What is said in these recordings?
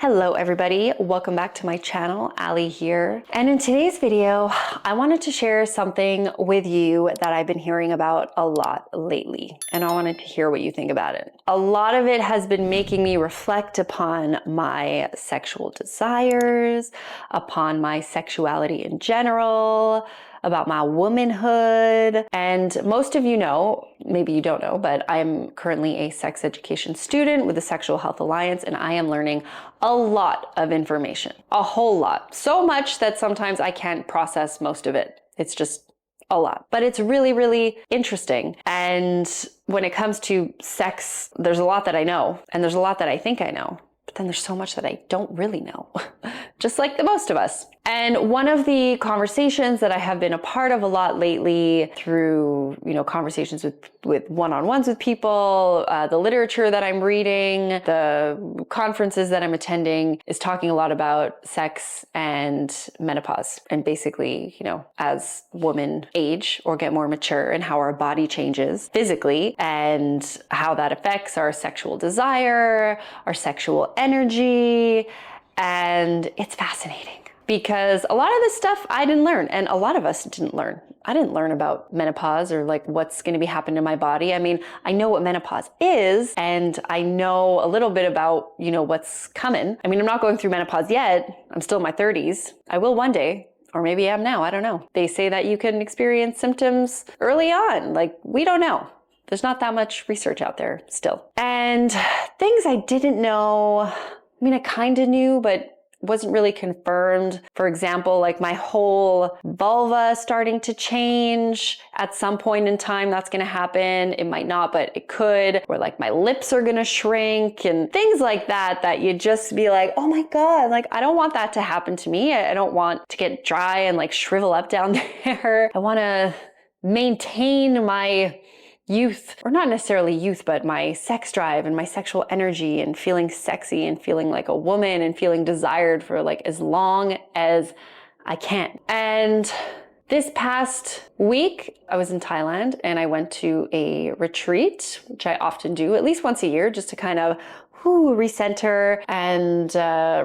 Hello everybody, welcome back to my channel, Ali here. And in today's video, I wanted to share something with you that I've been hearing about a lot lately, and I wanted to hear what you think about it. A lot of it has been making me reflect upon my sexual desires, upon my sexuality in general, about my womanhood. And most of you know, maybe you don't know, but I'm currently a sex education student with the Sexual Health Alliance, and I am learning a lot of information, a whole lot. So much that sometimes I can't process most of it. It's just a lot, but it's really, really interesting. And when it comes to sex, there's a lot that I know, and there's a lot that I think I know. But then there's so much that I don't really know, just like the most of us. And one of the conversations that I have been a part of a lot lately through, conversations with one-on-ones with people, the literature that I'm reading, the conferences that I'm attending is talking a lot about sex and menopause. And basically, as women age or get more mature and how our body changes physically and how that affects our sexual desire, our sexual energy. And it's fascinating because a lot of this stuff I didn't learn, and a lot of us didn't learn. I didn't learn about menopause or like what's going to be happening to my body. I mean, I know what menopause is, and I know a little bit about, what's coming. I mean, I'm not going through menopause yet. I'm still in my 30s. I will one day. Or maybe I am now. I don't know. They say that you can experience symptoms early on. Like, we don't know. There's not that much research out there still. And things I didn't know, I mean, I kind of knew, but wasn't really confirmed. For example, like my whole vulva starting to change at some point in time. That's going to happen. It might not, but it could. Or like my lips are going to shrink and things like that, that you just be like, oh my God, like I don't want that to happen to me. I don't want to get dry and like shrivel up down there. I want to maintain my youth, or not necessarily youth, but my sex drive and my sexual energy and feeling sexy and feeling like a woman and feeling desired for like as long as I can. And this past week, I was in Thailand and I went to a retreat, which I often do at least once a year, just to kind of recenter and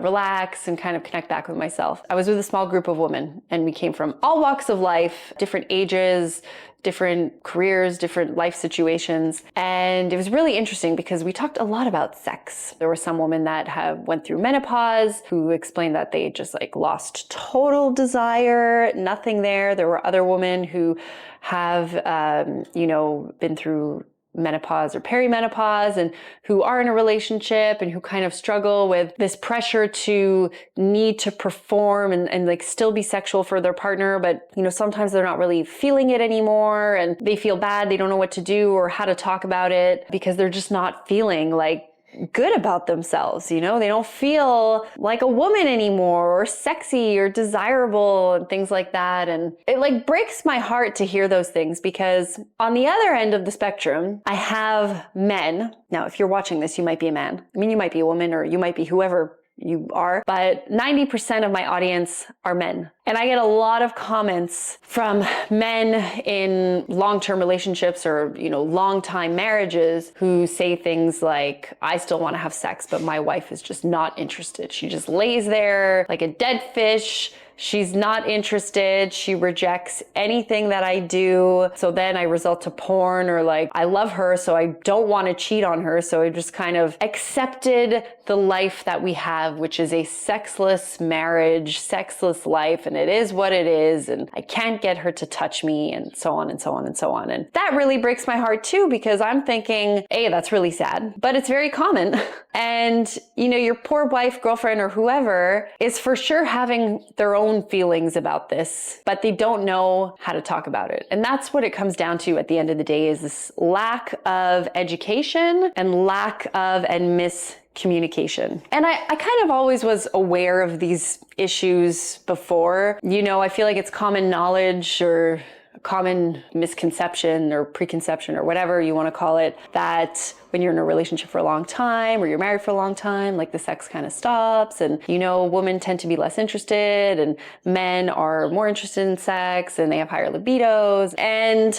relax and kind of connect back with myself. I was with a small group of women and we came from all walks of life, different ages, different careers, different life situations. And it was really interesting because we talked a lot about sex. There were some women that went through menopause who explained that they just like lost total desire, nothing there. There were other women who have, been through menopause or perimenopause and who are in a relationship and who kind of struggle with this pressure to need to perform and like still be sexual for their partner, but sometimes they're not really feeling it anymore and they feel bad, they don't know what to do or how to talk about it because they're just not feeling like good about themselves, they don't feel like a woman anymore or sexy or desirable and things like that. And it like breaks my heart to hear those things because on the other end of the spectrum, I have men. Now, if you're watching this, you might be a man. I mean, you might be a woman or you might be whoever you are, but 90% of my audience are men. And I get a lot of comments from men in long-term relationships or, long-time marriages who say things like, I still want to have sex, but my wife is just not interested. She just lays there like a dead fish. She's not interested. She rejects anything that I do. So then I resort to porn or like, I love her, so I don't want to cheat on her. So I just kind of accepted the life that we have, which is a sexless marriage, sexless life. And it is what it is. And I can't get her to touch me and so on and so on and so on. And that really breaks my heart too, because I'm thinking, hey, that's really sad, but it's very common. And, your poor wife, girlfriend, or whoever is for sure having their own feelings about this, but they don't know how to talk about it. And that's what it comes down to at the end of the day is this lack of education and lack of and miscommunication. And I kind of always was aware of these issues before. I feel like it's common knowledge or common misconception or preconception or whatever you want to call it, that when you're in a relationship for a long time or you're married for a long time, like the sex kind of stops and, women tend to be less interested and men are more interested in sex and they have higher libidos. And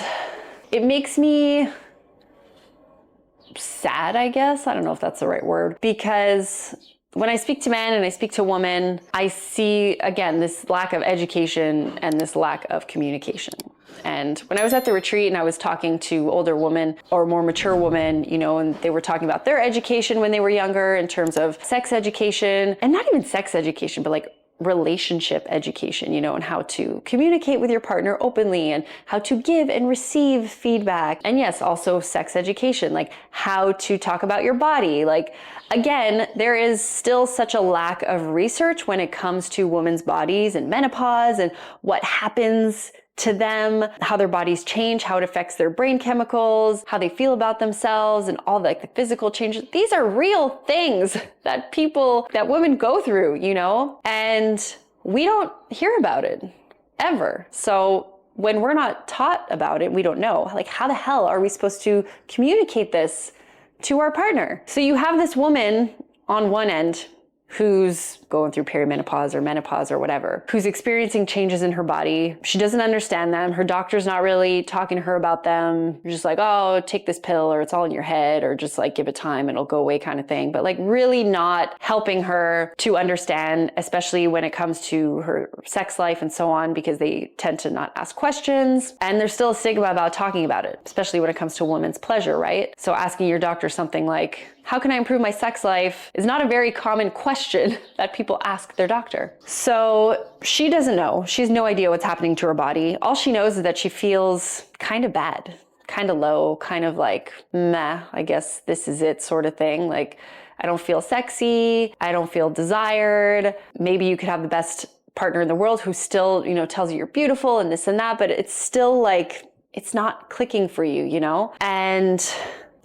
it makes me sad, I guess. I don't know if that's the right word, because when I speak to men and I speak to women, I see, again, this lack of education and this lack of communication. And when I was at the retreat and I was talking to older women or more mature women, you know, and they were talking about their education when they were younger in terms of sex education, and not even sex education, but like relationship education, you know, and how to communicate with your partner openly and how to give and receive feedback. And yes, also sex education, like how to talk about your body. Like, again, there is still such a lack of research when it comes to women's bodies and menopause and what happens to them, how their bodies change, how it affects their brain chemicals, how they feel about themselves, and all the physical changes. These are real things that women go through, you know, and we don't hear about it ever. So when we're not taught about it, we don't know. Like, how the hell are we supposed to communicate this to our partner? So you have this woman on one end who's going through perimenopause or menopause or whatever, who's experiencing changes in her body. She doesn't understand them. Her doctor's not really talking to her about them. You're just like, oh, take this pill, or it's all in your head, or just like give it time, it'll go away kind of thing. But like really not helping her to understand, especially when it comes to her sex life and so on, because they tend to not ask questions. And there's still a stigma about talking about it, especially when it comes to women's pleasure, right? So asking your doctor something like, how can I improve my sex life, is not a very common question that people ask their doctor. So she doesn't know. She has no idea what's happening to her body. All she knows is that she feels kind of bad, kind of low, kind of like, meh, I guess this is it sort of thing. Like, I don't feel sexy. I don't feel desired. Maybe you could have the best partner in the world who still, you know, tells you you're beautiful and this and that, but it's still like, it's not clicking for you, you know? And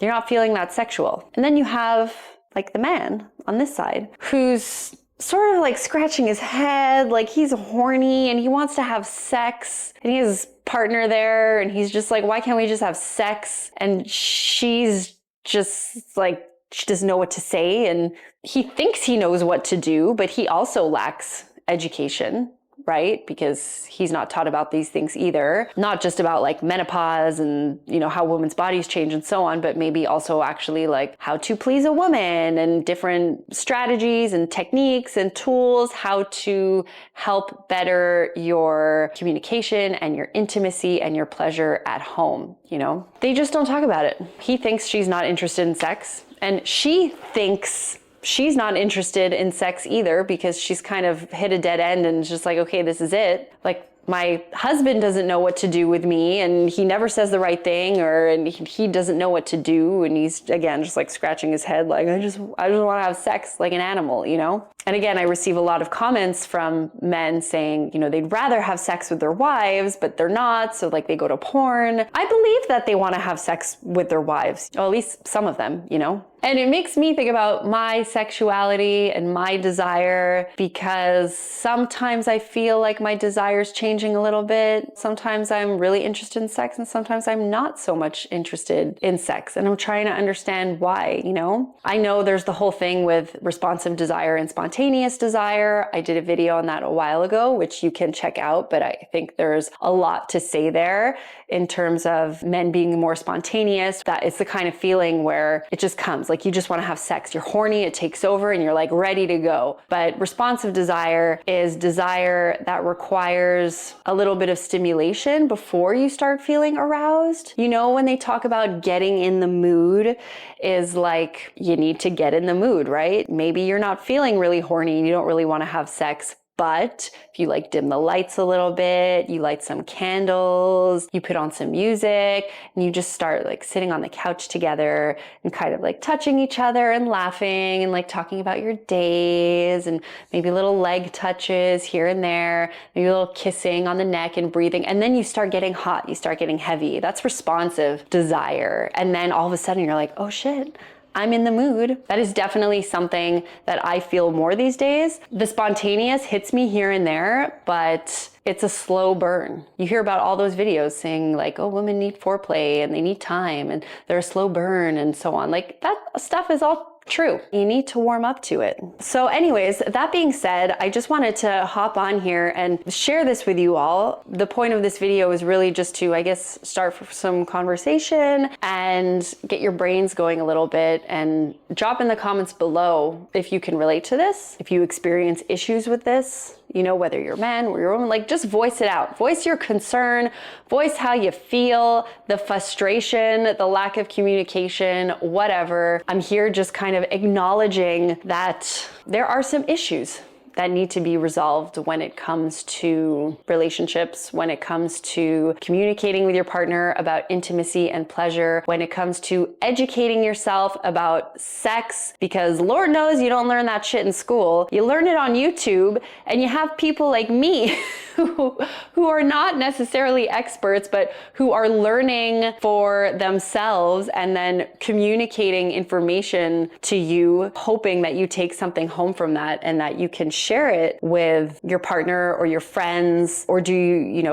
you're not feeling that sexual. And then you have like the man on this side who's sort of like scratching his head, like he's horny and he wants to have sex, and he has his partner there and he's just like, why can't we just have sex? And she's just like, she doesn't know what to say, and he thinks he knows what to do, but he also lacks education, right? Because he's not taught about these things either. Not just about like menopause and, you know, how women's bodies change and so on, but maybe also actually like how to please a woman and different strategies and techniques and tools, how to help better your communication and your intimacy and your pleasure at home, you know? They just don't talk about it. He thinks she's not interested in sex, and she thinks she's not interested in sex either, because she's kind of hit a dead end and just like, okay, this is it. Like, my husband doesn't know what to do with me, and he never says the right thing, and he doesn't know what to do. And he's, again, just like scratching his head. Like, I just want to have sex like an animal, you know? And again, I receive a lot of comments from men saying, you know, they'd rather have sex with their wives, but they're not. So like they go to porn. I believe that they want to have sex with their wives, or at least some of them, you know? And it makes me think about my sexuality and my desire, because sometimes I feel like my desire's changing a little bit. Sometimes I'm really interested in sex, and sometimes I'm not so much interested in sex. And I'm trying to understand why, you know? I know there's the whole thing with responsive desire and spontaneous desire. I did a video on that a while ago, which you can check out, but I think there's a lot to say there in terms of men being more spontaneous. That it's the kind of feeling where it just comes. Like, you just want to have sex. You're horny, it takes over, and you're like ready to go. But responsive desire is desire that requires a little bit of stimulation before you start feeling aroused. You know, when they talk about getting in the mood, is like, you need to get in the mood, right? Maybe you're not feeling really horny and you don't really want to have sex, but if you like dim the lights a little bit, you light some candles, you put on some music, and you just start like sitting on the couch together and kind of like touching each other and laughing and like talking about your days, and maybe little leg touches here and there, maybe a little kissing on the neck and breathing. And then you start getting hot, you start getting heavy. That's responsive desire. And then all of a sudden you're like, oh shit, I'm in the mood. That is definitely something that I feel more these days. The spontaneous hits me here and there, but it's a slow burn. You hear about all those videos saying like, oh, women need foreplay and they need time and they're a slow burn and so on. Like, that stuff is all true. You need to warm up to it. So anyways, that being said, I just wanted to hop on here and share this with you all. The point of this video is really just to, I guess, start some conversation and get your brains going a little bit, and drop in the comments below if you can relate to this, if you experience issues with this, you know, whether you're a man or you're a woman, like just voice it out. Voice your concern, voice how you feel, the frustration, the lack of communication, whatever. I'm here just kind of acknowledging that there are some issues that need to be resolved when it comes to relationships, when it comes to communicating with your partner about intimacy and pleasure, when it comes to educating yourself about sex, because Lord knows you don't learn that shit in school. You learn it on YouTube, and you have people like me who are not necessarily experts, but who are learning for themselves and then communicating information to you, hoping that you take something home from that and that you can share it with your partner or your friends, or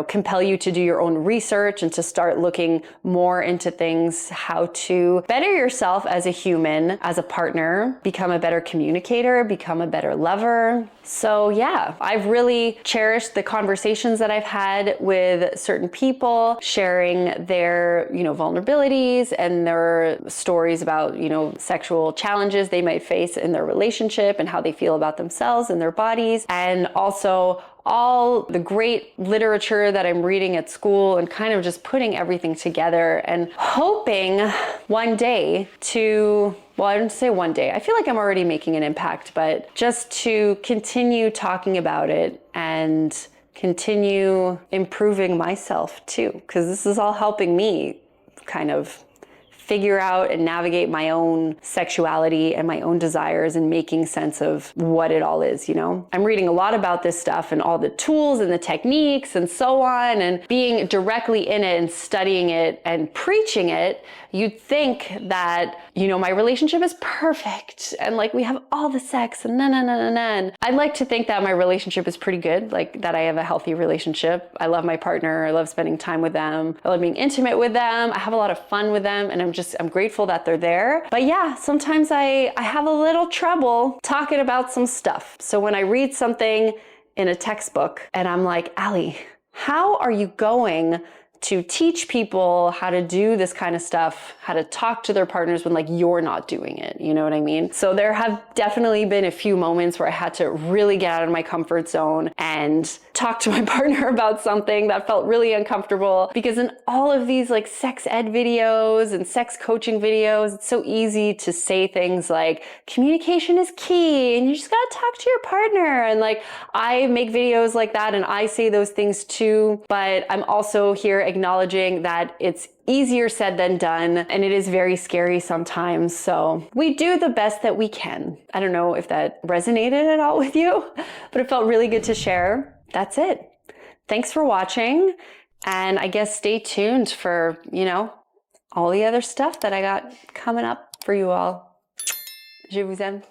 compel you to do your own research and to start looking more into things, how to better yourself as a human, as a partner, become a better communicator, become a better lover. So yeah, I've really cherished the conversations that I've had with certain people, sharing their, vulnerabilities and their stories about, sexual challenges they might face in their relationship and how they feel about themselves and their bodies. And also all the great literature that I'm reading at school, and kind of just putting everything together and hoping one day to, well, I didn't say one day, I feel like I'm already making an impact, but just to continue talking about it and continue improving myself too, because this is all helping me kind of figure out and navigate my own sexuality and my own desires, and making sense of what it all is, I'm reading a lot about this stuff and all the tools and the techniques and so on, and being directly in it and studying it and preaching it. You'd think that, my relationship is perfect and like we have all the sex and and I'd like to think that my relationship is pretty good, like that I have a healthy relationship. I love my partner. I love spending time with them. I love being intimate with them. I have a lot of fun with them, and I'm grateful that they're there. But yeah, sometimes I have a little trouble talking about some stuff. So when I read something in a textbook and I'm like, Allie, how are you going to teach people how to do this kind of stuff, how to talk to their partners when like you're not doing it? You know what I mean? So there have definitely been a few moments where I had to really get out of my comfort zone and talk to my partner about something that felt really uncomfortable, because in all of these like sex ed videos and sex coaching videos, it's so easy to say things like communication is key and you just gotta talk to your partner. And like, I make videos like that and I say those things too, but I'm also here acknowledging that it's easier said than done, and it is very scary sometimes. So we do the best that we can. I don't know if that resonated at all with you, but it felt really good to share. That's it. Thanks for watching. And I guess stay tuned for, all the other stuff that I got coming up for you all. Je vous aime.